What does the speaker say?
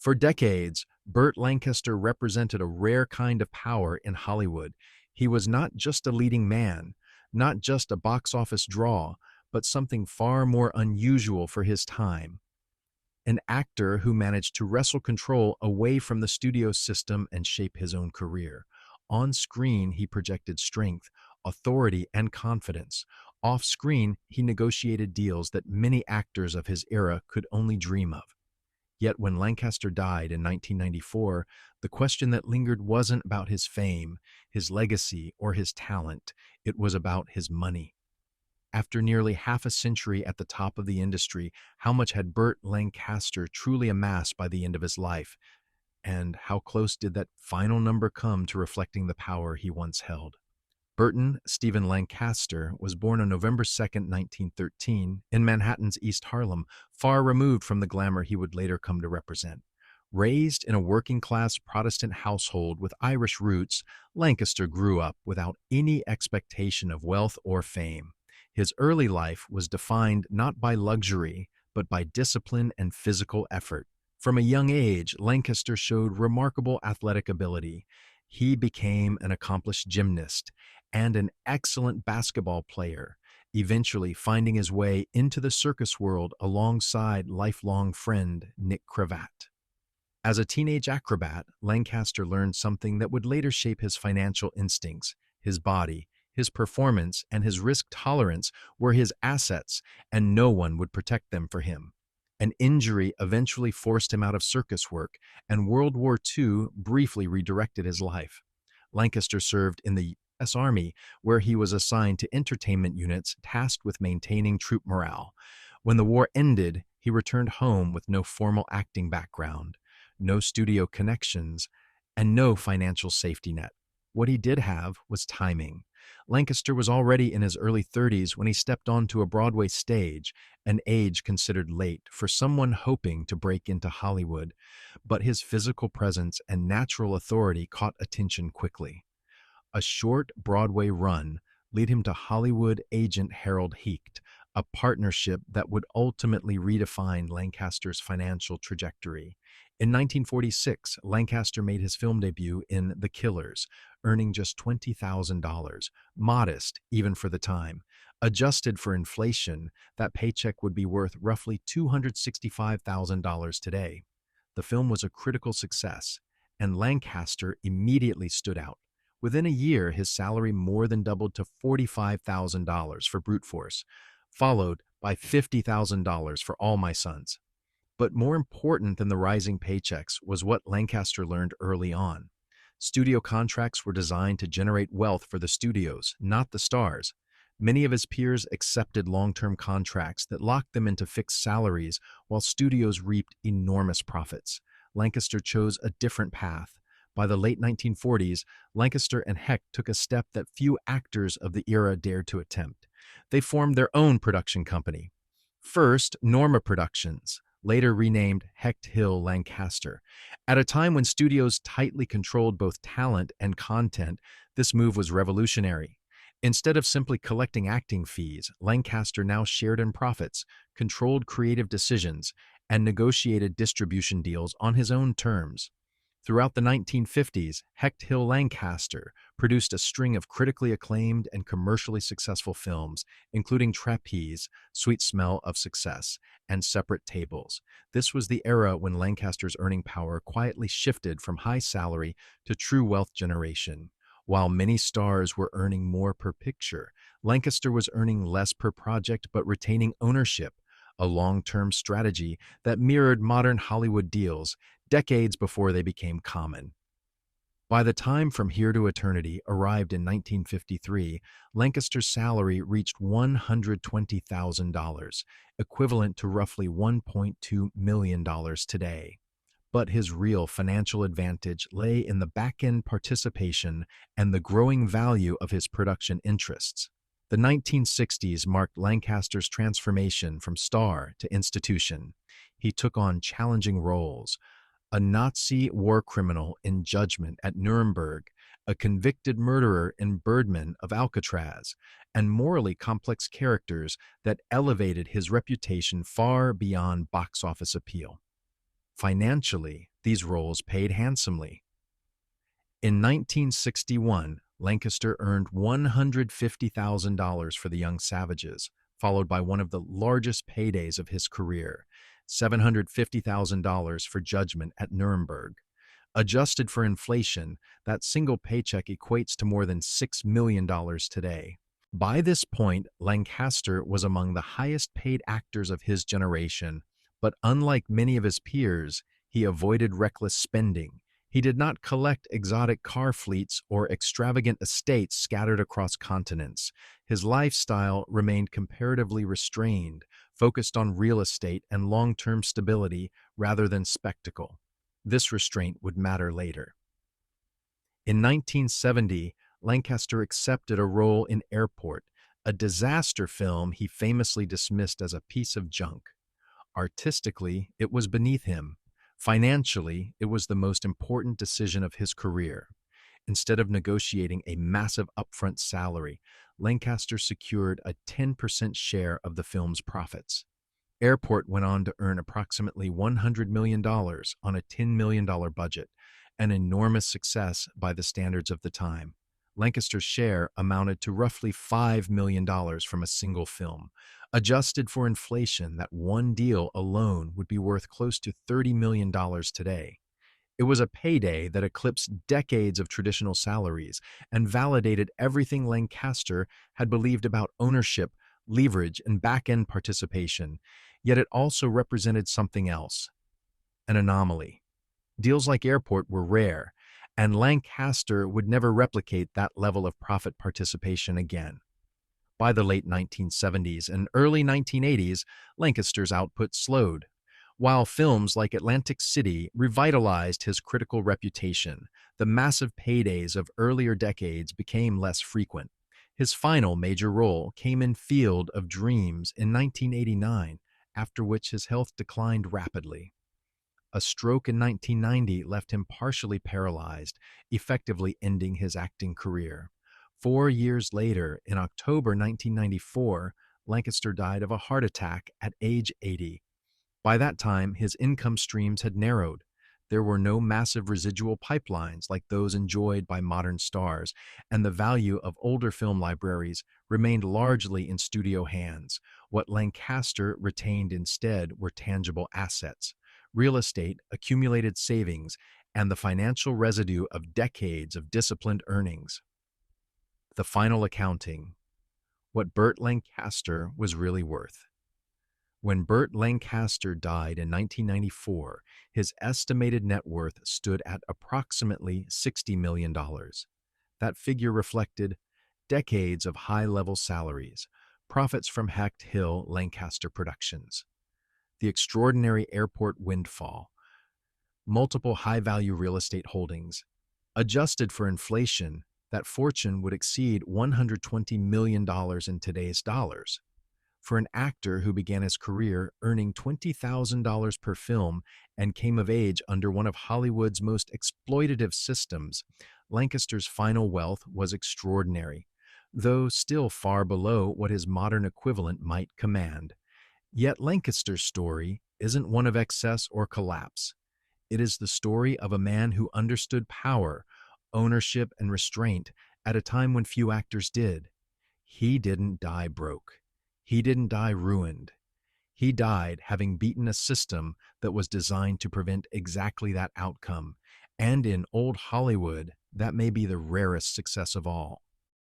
For decades, Burt Lancaster represented a rare kind of power in Hollywood. He was not just a leading man, not just a box office draw, but something far more unusual for his time. An actor who managed to wrestle control away from the studio system and shape his own career. On screen, he projected strength, authority, and confidence. Off screen, he negotiated deals that many actors of his era could only dream of. Yet when Lancaster died in 1994, the question that lingered wasn't about his fame, his legacy, or his talent. It was about his money. After nearly half a century at the top of the industry, how much had Burt Lancaster truly amassed by the end of his life? And how close did that final number come to reflecting the power he once held? Burton Stephen Lancaster was born on November 2nd, 1913, in Manhattan's East Harlem, far removed from the glamour he would later come to represent. Raised in a working-class Protestant household with Irish roots, Lancaster grew up without any expectation of wealth or fame. His early life was defined not by luxury, but by discipline and physical effort. From a young age, Lancaster showed remarkable athletic ability. He became an accomplished gymnast and an excellent basketball player, eventually finding his way into the circus world alongside lifelong friend Nick Cravat. As a teenage acrobat, Lancaster learned something that would later shape his financial instincts. His body, his performance, and his risk tolerance were his assets, and no one would protect them for him. An injury eventually forced him out of circus work, and World War II briefly redirected his life. Lancaster served in the U.S. Army, where he was assigned to entertainment units tasked with maintaining troop morale. When the war ended, he returned home with no formal acting background, no studio connections, and no financial safety net. What he did have was timing. Lancaster was already in his early 30s when he stepped onto a Broadway stage, an age considered late for someone hoping to break into Hollywood, but his physical presence and natural authority caught attention quickly. A short Broadway run led him to Hollywood agent Harold Hecht, a partnership that would ultimately redefine Lancaster's financial trajectory. In 1946, Lancaster made his film debut in The Killers, earning just $20,000, modest even for the time. Adjusted for inflation, that paycheck would be worth roughly $265,000 today. The film was a critical success, and Lancaster immediately stood out. Within a year, his salary more than doubled to $45,000 for Brute Force, followed by $50,000 for All My Sons. But more important than the rising paychecks was what Lancaster learned early on. Studio contracts were designed to generate wealth for the studios, not the stars. Many of his peers accepted long-term contracts that locked them into fixed salaries, while studios reaped enormous profits. Lancaster chose a different path. By the late 1940s, Lancaster and Hecht took a step that few actors of the era dared to attempt. They formed their own production company. First, Norma Productions, later renamed Hecht Hill Lancaster. At a time when studios tightly controlled both talent and content, this move was revolutionary. Instead of simply collecting acting fees, Lancaster now shared in profits, controlled creative decisions, and negotiated distribution deals on his own terms. Throughout the 1950s, Hecht Hill Lancaster produced a string of critically acclaimed and commercially successful films, including Trapeze, Sweet Smell of Success, and Separate Tables. This was the era when Lancaster's earning power quietly shifted from high salary to true wealth generation. While many stars were earning more per picture, Lancaster was earning less per project but retaining ownership, a long-term strategy that mirrored modern Hollywood deals decades before they became common. By the time From Here to Eternity arrived in 1953, Lancaster's salary reached $120,000, equivalent to roughly $1.2 million today. But his real financial advantage lay in the back-end participation and the growing value of his production interests. The 1960s marked Lancaster's transformation from star to institution. He took on challenging roles: a Nazi war criminal in Judgment at Nuremberg, a convicted murderer in Birdman of Alcatraz, and morally complex characters that elevated his reputation far beyond box office appeal. Financially, These roles paid handsomely. In 1961, Lancaster earned $150,000 for The Young Savages, followed by one of the largest paydays of his career, $750,000 for Judgment at Nuremberg. Adjusted for inflation, that single paycheck equates to more than $6 million today. By this point, Lancaster was among the highest paid actors of his generation, but unlike many of his peers, he avoided reckless spending. He did not collect exotic car fleets or extravagant estates scattered across continents. His lifestyle remained comparatively restrained, focused on real estate and long-term stability rather than spectacle. This restraint would matter later. In 1970, Lancaster accepted a role in Airport, a disaster film he famously dismissed as a piece of junk. Artistically, it was beneath him. Financially, it was the most important decision of his career. Instead of negotiating a massive upfront salary, Lancaster secured a 10% share of the film's profits. Airport went on to earn approximately $100 million on a $10 million budget, an enormous success by the standards of the time. Lancaster's share amounted to roughly $5 million from a single film. Adjusted for inflation, that one deal alone would be worth close to $30 million today. It was a payday that eclipsed decades of traditional salaries and validated everything Lancaster had believed about ownership, leverage, and back-end participation. Yet it also represented something else, an anomaly. Deals like Airport were rare, and Lancaster would never replicate that level of profit participation again. By the late 1970s and early 1980s, Lancaster's output slowed. While films like Atlantic City revitalized his critical reputation, the massive paydays of earlier decades became less frequent. His final major role came in Field of Dreams in 1989, after which his health declined rapidly. A stroke in 1990 left him partially paralyzed, effectively ending his acting career. 4 years later, in October 1994, Lancaster died of a heart attack at age 80. By that time, his income streams had narrowed. There were no massive residual pipelines like those enjoyed by modern stars, and the value of older film libraries remained largely in studio hands. What Lancaster retained instead were tangible assets, real estate, accumulated savings, and the financial residue of decades of disciplined earnings. The final accounting: what Burt Lancaster was really worth. When Burt Lancaster died in 1994, his estimated net worth stood at approximately $60 million. That figure reflected decades of high-level salaries, profits from Hecht Hill Lancaster Productions, the extraordinary Airport windfall, multiple high-value real estate holdings. Adjusted for inflation, that fortune would exceed $120 million in today's dollars. For an actor who began his career earning $20,000 per film and came of age under one of Hollywood's most exploitative systems, Lancaster's final wealth was extraordinary, though still far below what his modern equivalent might command. Yet Lancaster's story isn't one of excess or collapse. It is the story of a man who understood power, ownership, and restraint at a time when few actors did. He didn't die broke. He didn't die ruined. He died having beaten a system that was designed to prevent exactly that outcome. And in old Hollywood, that may be the rarest success of all.